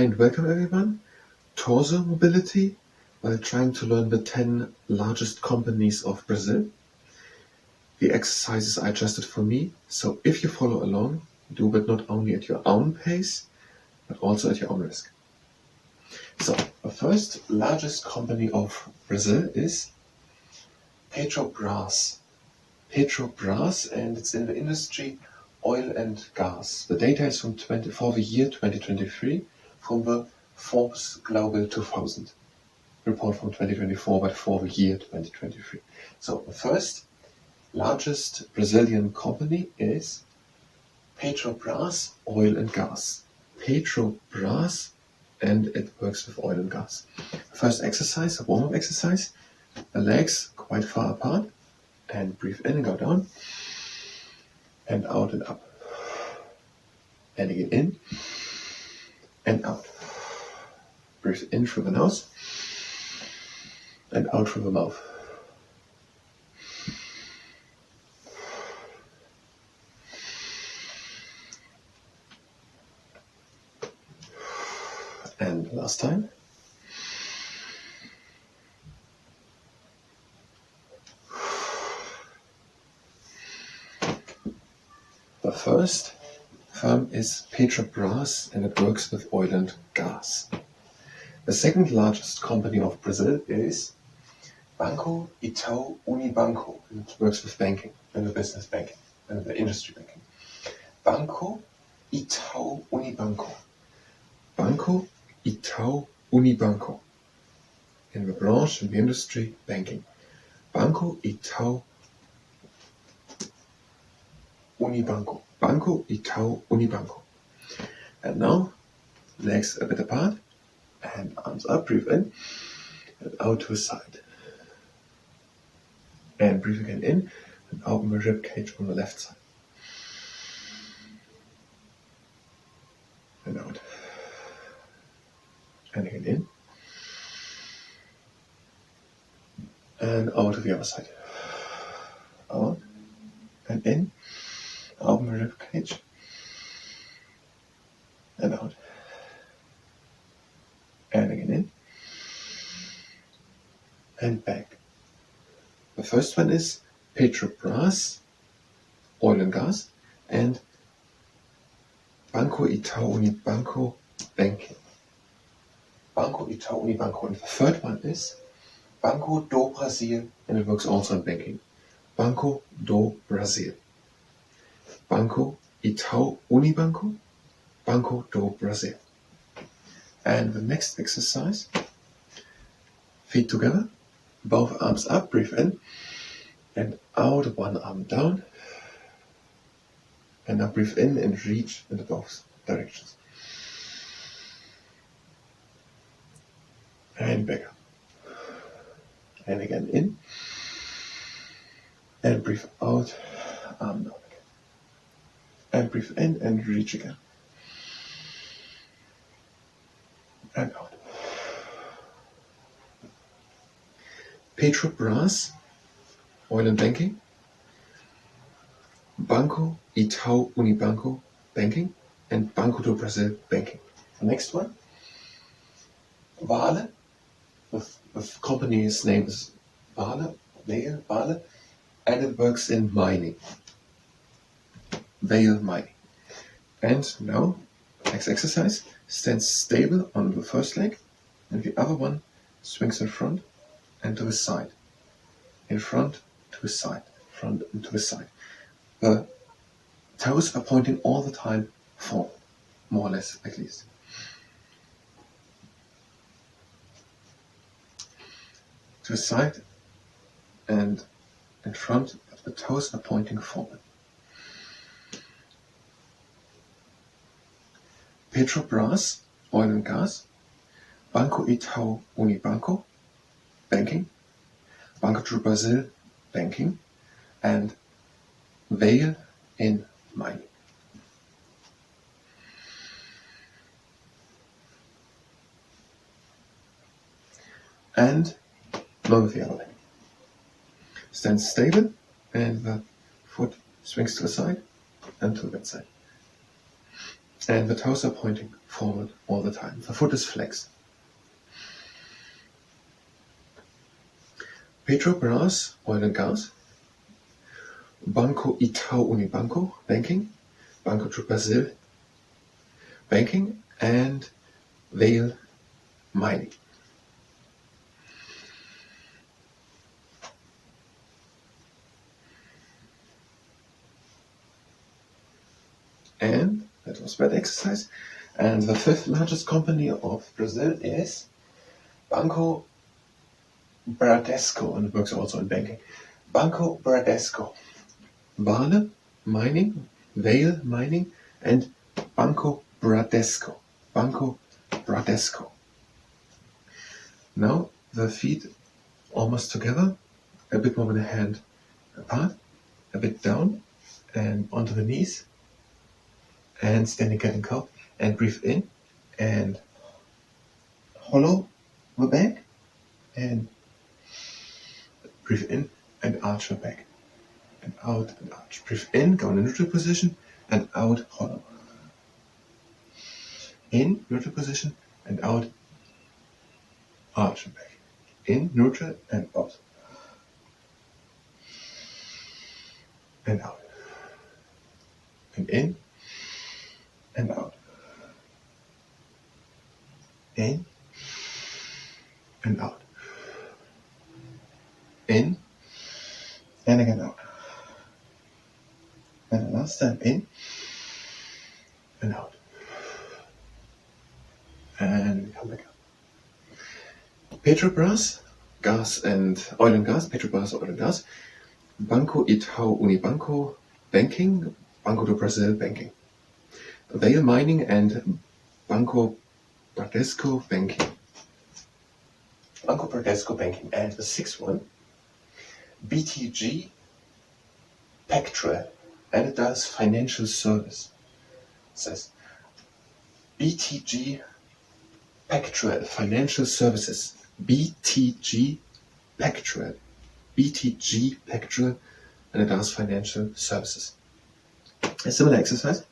Hi and welcome everyone. Torso mobility while trying to learn the 10 largest companies of Brazil. The exercises I adjusted for me, so if you follow along, do it not only at your own pace, but also at your own risk. So, the first largest company of Brazil is Petrobras. Petrobras, and it's in the industry oil and gas. The data is for the year 2023 from the Forbes Global 2000 report from 2024, but for the year 2023. So the first largest Brazilian company is Petrobras Oil and Gas. Petrobras, and it works with oil and gas. First exercise, a warm-up exercise. The legs quite far apart, and breathe in and go down, and out and up. And again in, and out. Breathe in through the nose, and out through the mouth. And last time. The first firm is Petrobras, and it works with oil and gas. The second largest company of Brazil is Banco, Itau, Unibanco, and it works with banking, and the business banking, and the industry banking. Banco, Itau, Unibanco. Banco, Itau, Unibanco. In the branch, in the industry, banking. Banco, Itau, Unibanco. Banco, Itau, Unibanco. And now, legs a bit apart, and arms up, breathe in, and out to the side. And breathe again in, and open the rib cage on the left side. And out. And again in. And out to the other side. Out. And in. Open the rib cage. And out. And again in. And back. The first one is Petrobras, oil and gas, and Banco Itau Unibanco, banking. Banco Itau Unibanco. And the third one is Banco do Brasil, and it works also in banking. Banco do Brasil. Banco Itau Unibanco, Banco do Brasil. And the next exercise, feet together, both arms up, breathe in, and out, one arm down, and now breathe in and reach in both directions. And back up. And again in, and breathe out, arm down again. And breathe in and reach again. And out. Petrobras, oil and banking. Banco Itau Unibanco, banking. And Banco do Brasil, banking. The next one, Vale. The company's name is Vale, Vale, and it works in mining. Vale mining. And now, next exercise, stand stable on the first leg, and the other one swings in front and to the side. In front to the side, front and to the side. The toes are pointing all the time forward, more or less at least. To the side and in front, but the toes are pointing forward. Petrobras, oil and gas. Banco Itau Unibanco, banking. Banco do Brasil, banking. And Vale in mining. And now with the other leg. Stand stable, and the foot swings to the side and to the right side. and the toes are pointing forward all the time. The foot is flexed. Petrobras, oil and gas. Banco, Itau, Unibanco, banking. Banco do Brasil, banking. And Vale, mining. And that was that exercise. And the fifth largest company of Brazil is Banco Bradesco, and it works also in banking. Banco Bradesco. Vale, mining, Vale, mining, and Banco Bradesco. Banco Bradesco. Now the feet almost together, a bit more than a hand apart, a bit down and onto the knees, and standing cat and cow, and breathe in and hollow the back, and breathe in and arch the back, and out and arch. Breathe in, go in a neutral position, and out, hollow. In, neutral position, and out, arch the back. In, neutral, and out. And out. And in, and out. In, and out. In, and again out. And the last time in, and out. And we come back up. Petrobras, gas and oil and gas. Petrobras, oil and gas. Banco, Itau, Unibanco, banking. Banco do Brasil, banking. Vale, mining, and Banco Bradesco, banking. Banco Bradesco, banking. And the sixth one, BTG Pactual, and it does financial service. It says BTG Pactual, financial services. BTG Pactual. BTG Pactual, and it does financial services. A similar exercise.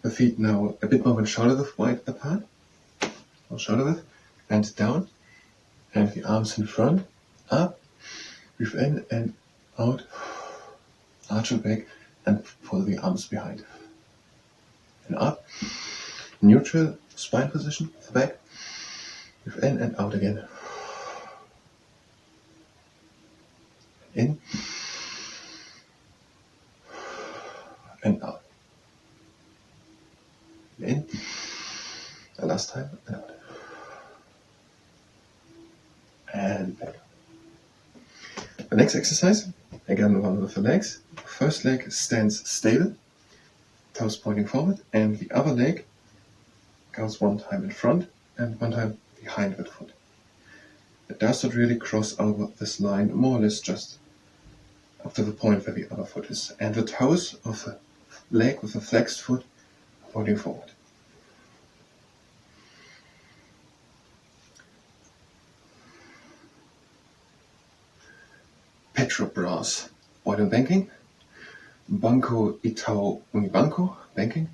The feet now a bit more than shoulder width wide apart, or shoulder width, and down, and the arms in front, up, breathe in and out, arch your back, and pull the arms behind. And up, neutral spine position, the back, breathe in and out again. In, and out. In, the last time, and out. And back. The next exercise, again one with the legs. First leg stands stable, toes pointing forward, and the other leg goes one time in front and one time behind that foot. It does not really cross over this line, more or less just up to the point where the other foot is. And the toes of the leg with the flexed foot are pointing forward. Petrobras, oil and banking. Banco, Itau, Unibanco, banking.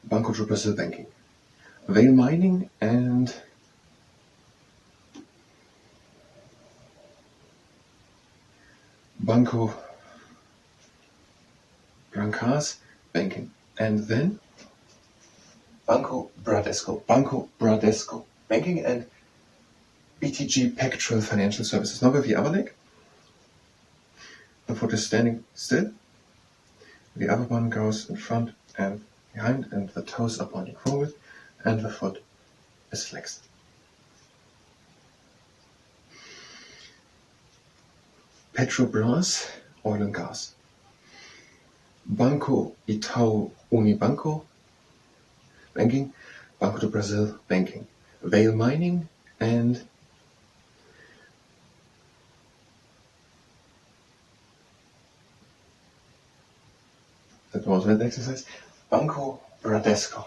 Banco do Brasil, banking. Vale, mining, and Banco Brancas, banking. And then Banco Bradesco, banking, and BTG Pactual, financial services. Now with the other leg, the foot is standing still, the other one goes in front and behind, and the toes are pointing forward, and the foot is flexed. Petrobras, oil and gas. Banco, Itau, Unibanco, banking. Banco do Brasil, banking. Vale, mining, and that was that exercise. Banco Bradesco,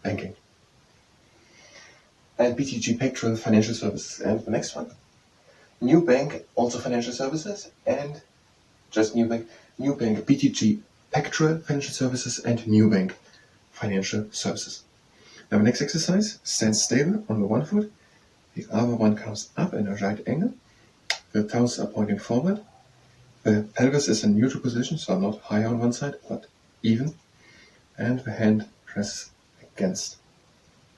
banking. And BTG Pactual, financial services. And the next one, Nubank, also financial services, and just Nubank. Nubank, BTG Pactual, financial services, and Nubank, financial services. Now the next exercise, stand stable on the one foot, the other one comes up in a right angle, the toes are pointing forward, the pelvis is in neutral position, so not higher on one side, but even, and the hand presses against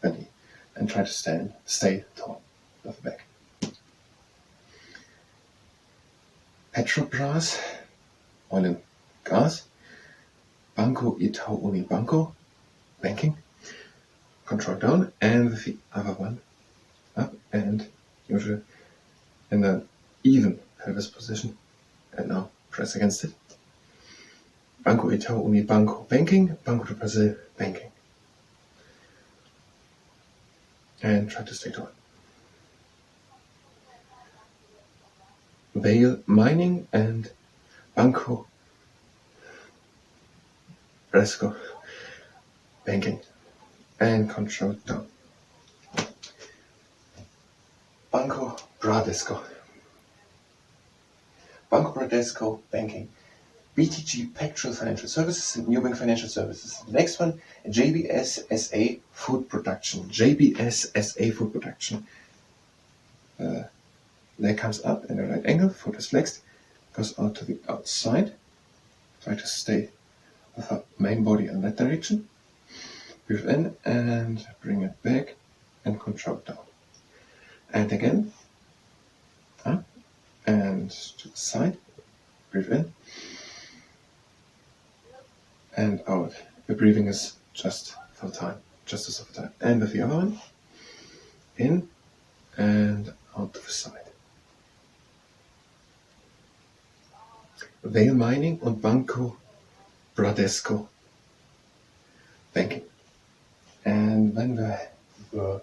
the knee, and try to stay tall with the back. Petrobras, oil and gas, Banco, Itau, Unibanco, banking, control down, and the other one up and usually in the even pelvis position, and now press against it. Banco, Itau, Unibanco, banking, Banco do Brasil, banking. And try to stay tall. Vale, mining, and Banco, Bradesco, banking, and control down. Banco, Bradesco, banking. BTG Pactual Financial Services and Nubank Financial Services. The next one, JBS S.A Food Production. JBS S.A Food Production. Leg comes up in a right angle, foot is flexed, goes out to the outside. Try to stay with our main body in that direction. Breathe in and bring it back and control down. And again, up and to the side. Breathe in and out. The breathing is just for time, just as of time. And with the other one, in and out to the side. Vale Mining und Banco Bradesco banking. And then the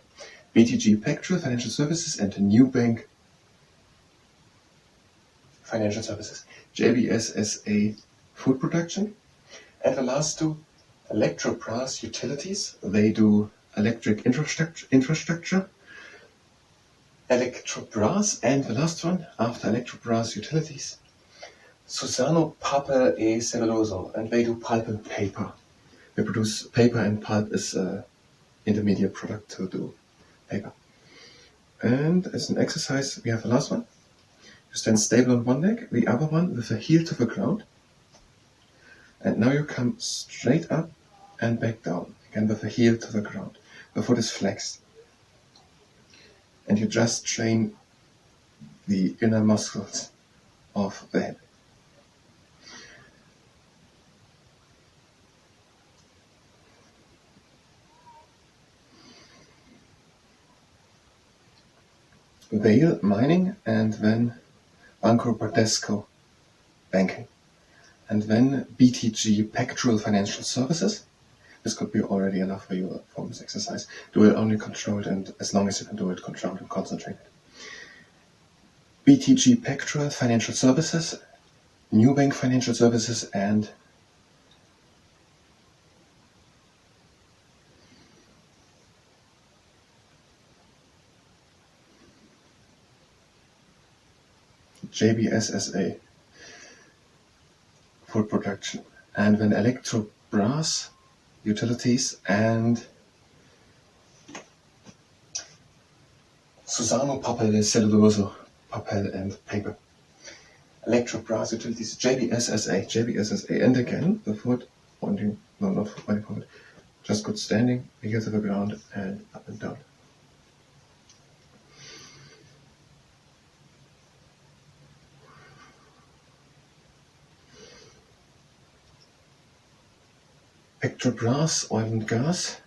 BTG Pactual Financial Services and the Nubank Financial Services. JBS S.A Food Production. And the last two, Eletrobras Utilities. They do electric infrastructure. Eletrobras. And the last one, after Eletrobras Utilities, Suzano, Papel e Celulose. And they do pulp and paper. They produce paper, and pulp is an intermediate product to do paper. And as an exercise, we have the last one. You stand stable on one leg, the other one with the heel to the ground. And now you come straight up and back down, again with the heel to the ground. The foot is flexed. And you just train the inner muscles of the hip. Vale Mining, and then Banco Bradesco banking. And then BTG Pactual Financial Services. This could be already enough for you for this exercise. Do it only controlled, and as long as you can do it controlled and concentrated. BTG Pactual Financial Services, Nubank Financial Services, and JBS S.A Food Production, and then Eletrobras Utilities and Suzano, Papel, Celulose, Papel and paper. Eletrobras Utilities, JBS S.A, and again the foot pointing, no, not foot pointing forward, just good standing, ear to the ground and up and down. Petrobras, oil and gas.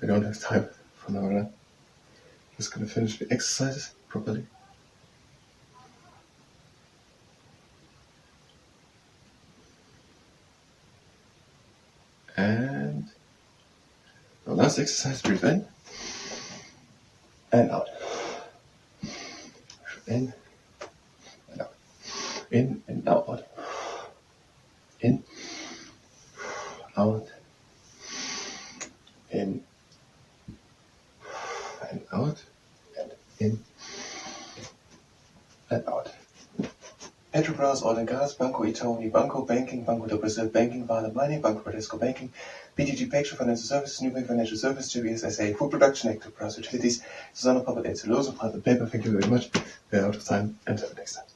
We don't have time for now, right? Just gonna finish the exercises properly. And the last exercise, breathe in and out. In and out. In and out. In, out, in and out, and in and out. Petrobras, Oil and Gas, Banco, Itau, Unibanco, Banking, Banco do Brasil, Banking, Vale, Mining, Banco, Bradesco, Banking, BTG Pactual, Financial Services, Nubank, Financial Services, JBS S.A, Food Production, Electrobras, Utilities, Suzano, Papel, Celulose, Pulp and Paper. Thank you very much. We're out of time, and have a next time.